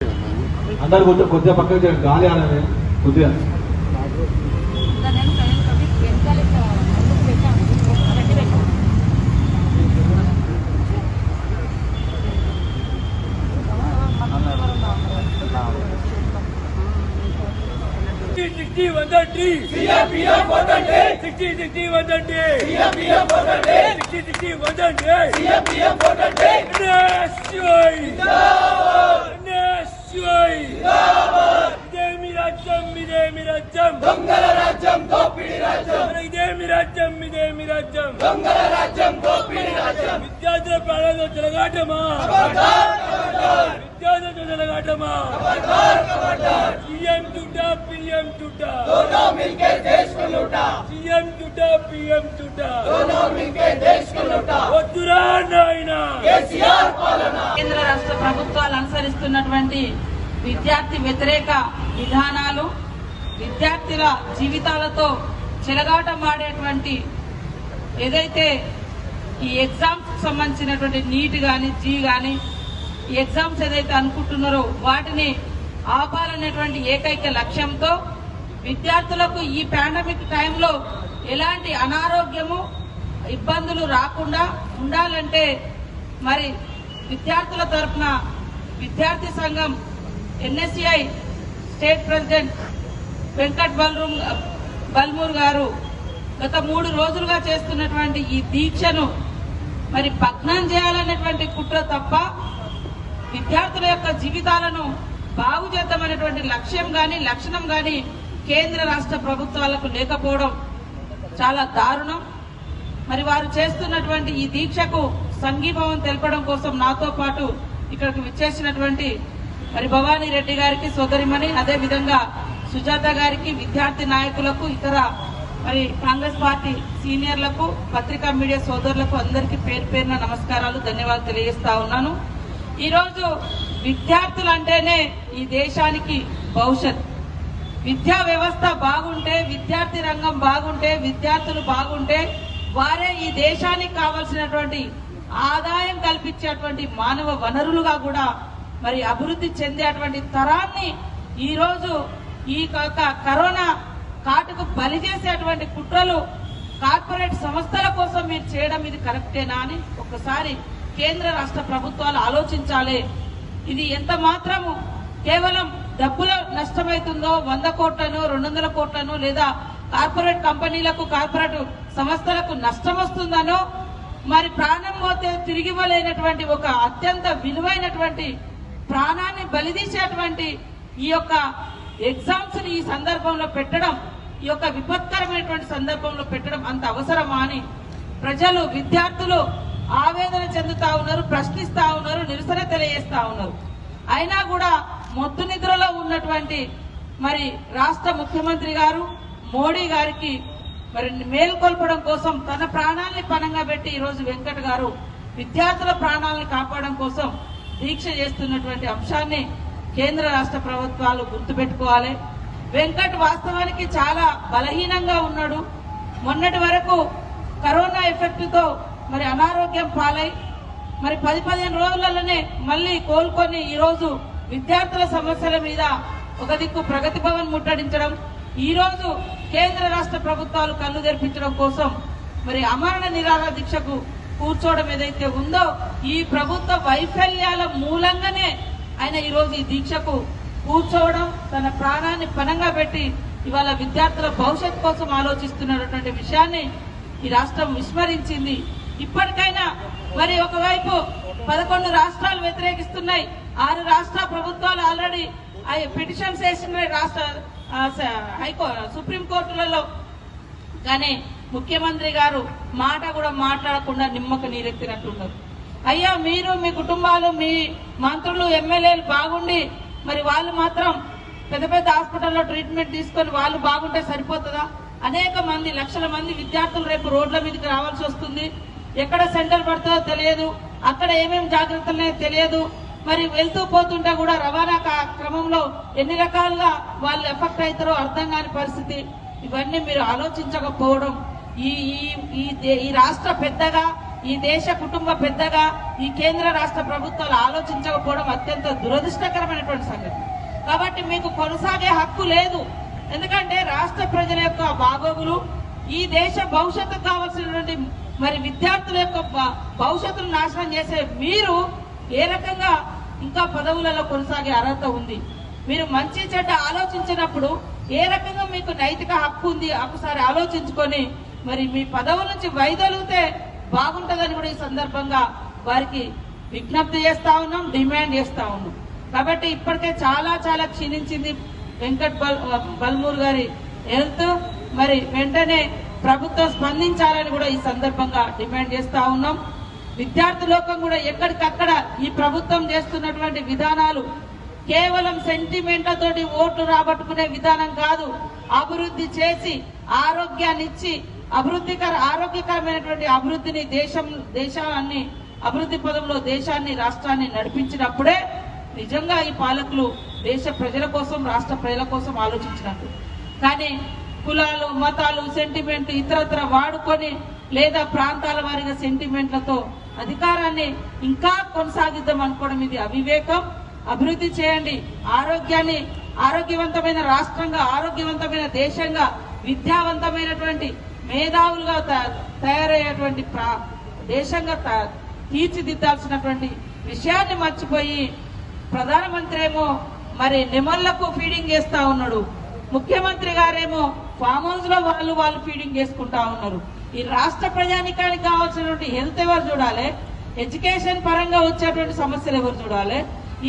అందరు కొద్దిగా పక్కకి గాలి ఆడమే కొద్దిగా విద్యార్థుల ప్రాణాలతో చెలగాటమా सीएम टूटा पीएम टूटा दोनों मिलकर देश को लूटा सीएम टूटा पीएम टूटा दोनों मिलकर देश को लूटा వద్దురా నాయనా కేసీఆర్ పాలన కేంద్ర రాష్ట్ర ప్రభుత్వాలు అనుసరిస్తున్నటువంటి విద్యార్థి వ్యతిరేక విధానాలు విద్యార్థుల జీవితాలతో చెలగాటమాడేటువంటి ఏదైతే ఈ ఎగ్జామ్స్ సంబంధించినటువంటి నీట్ గాని జీ గాని ఈ ఎగ్జామ్స్ ఏదైతే అనుకుంటున్నారో వాటిని ఆపాలనేటువంటి ఏకైక లక్ష్యంతో విద్యార్థులకు ఈ పాండమిక్ టైంలో ఎలాంటి అనారోగ్యము ఇబ్బందులు రాకుండా ఉండాలంటే మరి విద్యార్థుల తరఫున విద్యార్థి సంఘం NSCI state president Venkat Balmoor గారు గత 3 రోజులుగా చేస్తున్నటువంటి ఈ దీక్షను మరి భగ్నం చేయాలనేటువంటి కుట్ర తప్ప విద్యార్థుల యొక్క జీవితాలను బాగు చేద్దామనేటువంటి లక్ష్యం గాని లక్షణం గాని కేంద్ర రాష్ట్ర ప్రభుత్వాలకు లేకపోవడం చాలా దారుణం. మరి వారు చేస్తున్నటువంటి ఈ దీక్షకు సంఘీభావం తెలపడం కోసం నాతో పాటు ఇక్కడికి విచ్చేసినటువంటి మరి భవానీ రెడ్డి గారికి సోదరిమణి, అదే విధంగా సుజాత గారికి, విద్యార్థి నాయకులకు, ఇతర మరి కాంగ్రెస్ పార్టీ సీనియర్లకు, పత్రికా మీడియా సోదరులకు అందరికీ పేరు పేరున నమస్కారాలు, ధన్యవాదాలు తెలియజేస్తా ఉన్నాను. ఈరోజు విద్యార్థులు అంటేనే ఈ దేశానికి భవిష్యత్. విద్యా వ్యవస్థ బాగుంటే, విద్యార్థి రంగం బాగుంటే, విద్యార్థులు బాగుంటే వారే ఈ దేశానికి కావాల్సినటువంటి ఆదాయం కల్పించేటువంటి మానవ వనరులుగా కూడా మరి అభివృద్ధి చెందేటువంటి తరాన్ని ఈరోజు ఈ కరోనా కాటుకు బలి చేసేటువంటి కుట్రలు కార్పొరేట్ సంస్థల కోసం మీరు చేయడం ఇది కరెక్టేనా అని ఒక్కసారి కేంద్ర రాష్ట్ర ప్రభుత్వాలు ఆలోచించాలి. ఇది ఎంత మాత్రము కేవలం డబ్బుల నష్టమైతుందో 100 కోట్లను 200 కోట్లను లేదా కార్పొరేట్ కంపెనీలకు కార్పొరేట్ సంస్థలకు నష్టం వస్తుందనో మరి ప్రాణం పోతే తిరిగివ్వలేనటువంటి ఒక అత్యంత విలువైనటువంటి ప్రాణాన్ని బలిదీసేటువంటి ఈ యొక్క ఎగ్జామ్స్ ని ఈ సందర్భంలో పెట్టడం, ఈ యొక్క విపత్కరమైనటువంటి సందర్భంలో పెట్టడం అంత అవసరమా అని ప్రజలు విద్యార్థులు ఆవేదన చెందుతా ఉన్నారు, ప్రశ్నిస్తా ఉన్నారు, నిరసన తెలియజేస్తా ఉన్నారు. అయినా కూడా మొద్దు నిద్రలో ఉన్నటువంటి మరి రాష్ట్ర ముఖ్యమంత్రి గారు మోడీ గారికి మరి మేల్కొల్పడం కోసం తన ప్రాణాలని పణంగా పెట్టి ఈరోజు వెంకట్ గారు విద్యార్థుల ప్రాణాలను కాపాడడం కోసం దీక్ష చేస్తున్నటువంటి అంశాన్ని కేంద్ర రాష్ట్ర ప్రభుత్వాలు గుర్తుపెట్టుకోవాలి. వెంకట్ వాస్తవానికి చాలా బలహీనంగా ఉన్నాడు. మొన్నటి వరకు కరోనా ఎఫెక్ట్ తో మరి అనారోగ్యం పాలై మరి 10-15 రోజులలోనే మళ్ళీ కోలుకొని ఈరోజు విద్యార్థుల సమస్యల మీద ఒక దిక్కు ప్రగతి భవన్ ముట్టడించడం, ఈ రోజు కేంద్ర రాష్ట్ర ప్రభుత్వాలు కళ్ళు తెరిపించడం కోసం మరి అమరణ నిరాహార దీక్షకు కూర్చోవడం ఏదైతే ఉందో ఈ ప్రభుత్వ వైఫల్యాల మూలంగానే ఆయన ఈరోజు ఈ దీక్షకు కూర్చోవడం, తన ప్రాణాన్ని పణంగా పెట్టి ఇవాళ విద్యార్థుల భవిష్యత్ కోసం ఆలోచిస్తున్నటువంటి విషయాన్ని ఈ రాష్ట్రం విస్మరించింది. ఇప్పటికైనా మరి ఒకవైపు 11 రాష్ట్రాలు వ్యతిరేకిస్తున్నాయి, 6 రాష్ట్ర ప్రభుత్వాలు ఆల్రెడీ పిటిషన్స్ వేసినాయి రాష్ట్ర సుప్రీంకోర్టులలో. కానీ ముఖ్యమంత్రి గారు మాట కూడా మాట్లాడకుండా నిమ్మక నీరెత్తినట్టున్నారు. అయ్యా మీరు మీ కుటుంబాలు మీ మంత్రులు ఎమ్మెల్యేలు బాగుండి మరి వాళ్ళు మాత్రం పెద్ద పెద్ద హాస్పిటల్లో ట్రీట్మెంట్ తీసుకొని వాళ్ళు బాగుంటే సరిపోతుందా? అనేక మంది లక్షల మంది విద్యార్థులు రేపు రోడ్ల మీదకి రావాల్సి వస్తుంది. ఎక్కడ సెంటర్ పడుతుందో తెలియదు, అక్కడ ఏమేమి జాగ్రత్తలనే తెలియదు. మరి వెళ్తూ పోతుంటే కూడా రవాణా క్రమంలో ఎన్ని రకాలుగా వాళ్ళు ఎఫెక్ట్ అవుతారో అర్థం కాని పరిస్థితి. ఇవన్నీ మీరు ఆలోచించకపోవడం, ఈ రాష్ట్ర పెద్దగా ఈ దేశ కుటుంబ పెద్దగా ఈ కేంద్ర రాష్ట్ర ప్రభుత్వాలు ఆలోచించకపోవడం అత్యంత దురదృష్టకరమైనటువంటి సంగతి. కాబట్టి మీకు కొనసాగే హక్కు లేదు. ఎందుకంటే రాష్ట్ర ప్రజల యొక్క బాగోగులు, ఈ దేశ భవిష్యత్తు కావాల్సినటువంటి మరి విద్యార్థుల యొక్క భవిష్యత్తును నాశనం చేసే మీరు ఏ రకంగా ఇంకా పదవులలో కొనసాగే అర్హత ఉంది? మీరు మంచి చెడ్డ ఆలోచించినప్పుడు ఏ రకంగా మీకు నైతిక హక్కు ఉంది? ఒకసారి ఆలోచించుకొని మరి మీ పదవుల నుంచి వైదొలిగితే బాగుంటుందని కూడా ఈ సందర్భంగా వారికి విజ్ఞప్తి చేస్తా ఉన్నాం, డిమాండ్ చేస్తా ఉన్నాం. కాబట్టి ఇప్పటికే చాలా చాలా క్షీణించింది వెంకట్ బల్మూర్ గారి హెల్త్. మరి వెంటనే ప్రభుత్వం స్పందించాలని కూడా ఈ సందర్భంగా డిమాండ్ చేస్తా ఉన్నాం. విద్యార్థి లోకం కూడా ఎక్కడికక్కడ ఈ ప్రభుత్వం చేస్తున్నటువంటి విధానాలు కేవలం సెంటిమెంట్లతోటి ఓట్లు రాబట్టుకునే విధానం కాదు. అభివృద్ధి చేసి ఆరోగ్యాన్ని ఇచ్చి ఆరోగ్యకరమైనటువంటి అభివృద్ధిని దేశాన్ని అభివృద్ధి పదంలో దేశాన్ని రాష్ట్రాన్ని నడిపించినప్పుడే నిజంగా ఈ పాలకులు దేశ ప్రజల కోసం రాష్ట్ర ప్రజల కోసం ఆలోచించినట్టు. కానీ కులాలు మతాలు సెంటిమెంట్ ఇతరత్ర వాడుకొని లేదా ప్రాంతాల వారిగా సెంటిమెంట్లతో అధికారాన్ని ఇంకా కొనసాగిద్దాం అనుకోవడం ఇది అవివేకం. అభివృద్ధి చేయండి, ఆరోగ్యాన్ని ఆరోగ్యవంతమైన రాష్ట్రంగా ఆరోగ్యవంతమైన దేశంగా విద్యావంతమైనటువంటి మేధావులుగా తయారయ్యేటువంటి దేశంగా తీర్చిదిద్దాల్సినటువంటి విషయాన్ని మర్చిపోయి ప్రధానమంత్రి ఏమో మరి నెమళ్లకు ఫీడింగ్ చేస్తా ఉన్నాడు, ముఖ్యమంత్రి గారేమో ఫామ్ హౌస్ లో వాళ్ళు ఫీడింగ్ చేసుకుంటా ఉన్నారు. ఈ రాష్ట్ర ప్రజానికానికి కావాల్సినటువంటి హెల్త్ ఎవరు చూడాలి? ఎడ్యుకేషన్ పరంగా వచ్చేటువంటి సమస్యలు ఎవరు చూడాలి?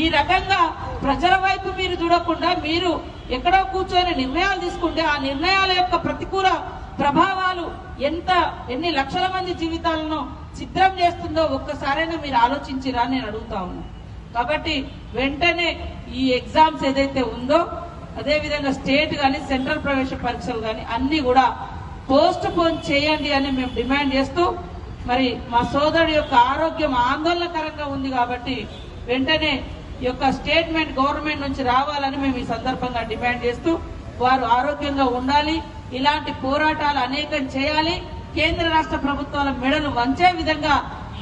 ఈ రకంగా ప్రజల వైపు మీరు చూడకుండా మీరు ఎక్కడో కూర్చొని నిర్ణయాలు తీసుకుంటే ఆ నిర్ణయాల యొక్క ప్రతికూల ప్రభావాలు ఎన్ని లక్షల మంది జీవితాలను ఛిద్రం చేస్తుందో ఒక్కసారైనా మీరు ఆలోచించిరా నేను అడుగుతా ఉన్నా. కాబట్టి వెంటనే ఈ ఎగ్జామ్స్ ఏదైతే ఉందో అదేవిధంగా స్టేట్ కానీ సెంట్రల్ ప్రవేశ పరీక్షలు కానీ అన్ని కూడా పోస్ట్ పోన్ చేయండి అని మేము డిమాండ్ చేస్తూ, మరి మా సోదరుడి యొక్క ఆరోగ్యం ఆందోళనకరంగా ఉంది కాబట్టి వెంటనే ఈ యొక్క స్టేట్మెంట్ గవర్నమెంట్ నుంచి రావాలని మేము ఈ సందర్భంగా డిమాండ్ చేస్తూ, వారు ఆరోగ్యంగా ఉండాలి, ఇలాంటి పోరాటాలు అనేకం చేయాలి. కేంద్ర రాష్ట్ర ప్రభుత్వాల మెడలు వంచే విధంగా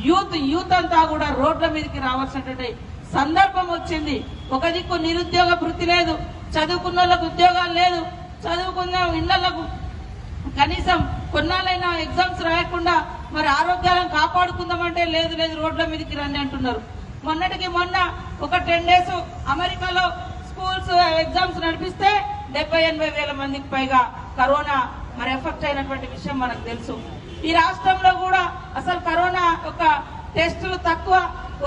యూత్ అంతా కూడా రోడ్ల మీదకి రావాల్సినటువంటి సందర్భం వచ్చింది. ఒక దిక్కు నిరుద్యోగ వృత్తి లేదు, చదువుకున్న వాళ్ళకు ఉద్యోగాలు లేదు, చదువుకున్న ఇళ్లకు కనీసం కొన్నాళ్ళైనా ఎగ్జామ్స్ రాయకుండా మరి ఆరోగ్యాలను కాపాడుకుందామంటే లేదు రోడ్ల మీదకి రండి అంటున్నారు. మొన్నటికి మొన్న ఒక 10 days అమెరికాలో స్కూల్స్ ఎగ్జామ్స్ నడిపిస్తే 70-80 వేల మందికి పైగా కరోనా మరి ఎఫెక్ట్ అయినటువంటి విషయం మనకు తెలుసు. ఈ రాష్ట్రంలో కూడా అసలు కరోనా యొక్క టెస్టులు తక్కువ,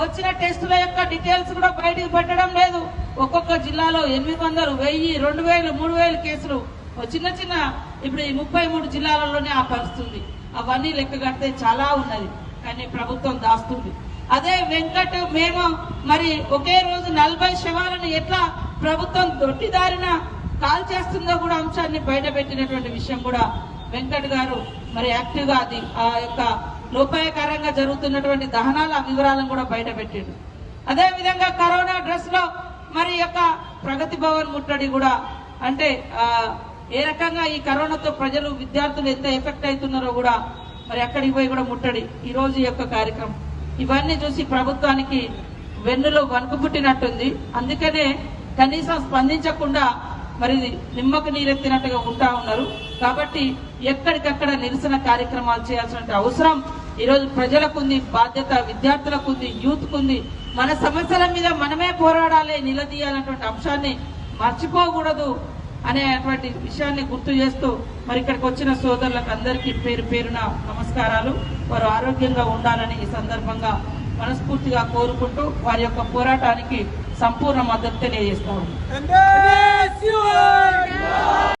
వచ్చిన టెస్టుల యొక్క డీటెయిల్స్ కూడా బయటకు పెట్టడం లేదు. ఒక్కొక్క జిల్లాలో 800, 1000, 2000, 3000 కేసులు చిన్న ఇప్పుడు ఈ 33 జిల్లాలలోనే ఆ పరిస్థితుంది. అవన్నీ లెక్క కడితే చాలా ఉన్నది, కానీ ప్రభుత్వం దాస్తుంది. అదే వెంకట్ మేము మరి ఒకే రోజు 40 శవాలను ఎట్లా ప్రభుత్వం దొడ్డిదారిన కాల్ చేస్తుందో కూడా అంశాన్ని బయట పెట్టినటువంటి విషయం కూడా వెంకట్ గారు మరి యాక్టివ్ గా అది ఆ యొక్క లోపాయకరంగా జరుగుతున్నటువంటి దహనాల వివరాలను కూడా బయట పెట్టిండు. అదే విధంగా కరోనా డ్రెస్ లో మరి యొక్క ప్రగతి భవన్ ముట్టడి కూడా, అంటే ఏ రకంగా ఈ కరోనాతో ప్రజలు విద్యార్థులు ఎంత ఎఫెక్ట్ అవుతున్నారో కూడా మరి అక్కడికి పోయి కూడా ముట్టడి. ఈ రోజు యొక్క కార్యక్రమం ఇవన్నీ చూసి ప్రభుత్వానికి వెన్నులో వణుకు పుట్టినట్టుంది. అందుకనే కనీసం స్పందించకుండా మరి నిమ్మకు నీరెత్తినట్టుగా ఉంటా ఉన్నారు. కాబట్టి ఎక్కడికక్కడ నిరసన కార్యక్రమాలు చేయాల్సిన అవసరం ఈరోజు ప్రజలకు ఉంది, బాధ్యత విద్యార్థులకు ఉంది, యూత్కు ఉంది. మన సమస్యల మీద మనమే పోరాడాలి, నిలదీయాలన్నటువంటి అంశాన్ని మర్చిపోకూడదు అనేటువంటి విషయాన్ని గుర్తు చేస్తూ మరి ఇక్కడికి వచ్చిన సోదరులకు అందరికీ పేరు పేరున నమస్కారాలు. వారు ఆరోగ్యంగా ఉండాలని ఈ సందర్భంగా మనస్ఫూర్తిగా కోరుకుంటూ వారి యొక్క పోరాటానికి సంపూర్ణ మద్దతు తెలియజేస్తాము.